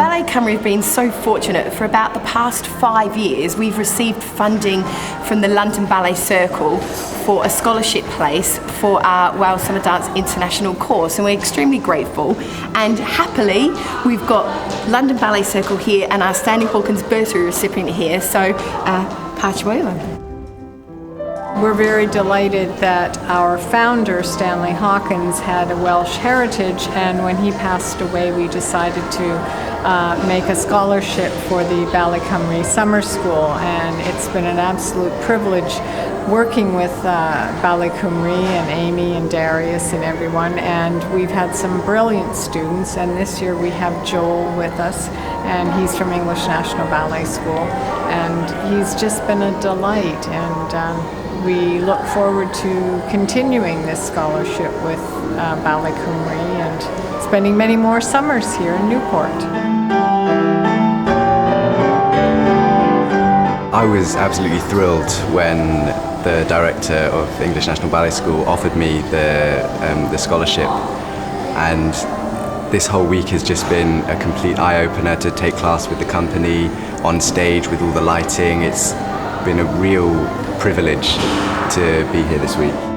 Ballet Cymru have been so fortunate. For about the past 5 years, we've received funding from the London Ballet Circle for a scholarship place for our Wales Summer Dance International course, and we're extremely grateful. And happily, we've got London Ballet Circle here and our Stanley Hawkins Bursary recipient here, so Joel. We're very delighted that our founder, Stanley Hawkins, had a Welsh heritage, and when he passed away we decided to make a scholarship for the Ballet Cymru summer school, and it's been an absolute privilege working with Ballet Cymru and Amy and Darius and everyone, and we've had some brilliant students, and this year we have Joel with us, and he's from English National Ballet School, and he's just been a delight, and we look forward to continuing this scholarship with Ballet Cymru and spending many more summers here in Newport. I was absolutely thrilled when the director of English National Ballet School offered me the scholarship, and this whole week has just been a complete eye-opener to take class with the company on stage with all the lighting. It's been a real privilege to be here this week.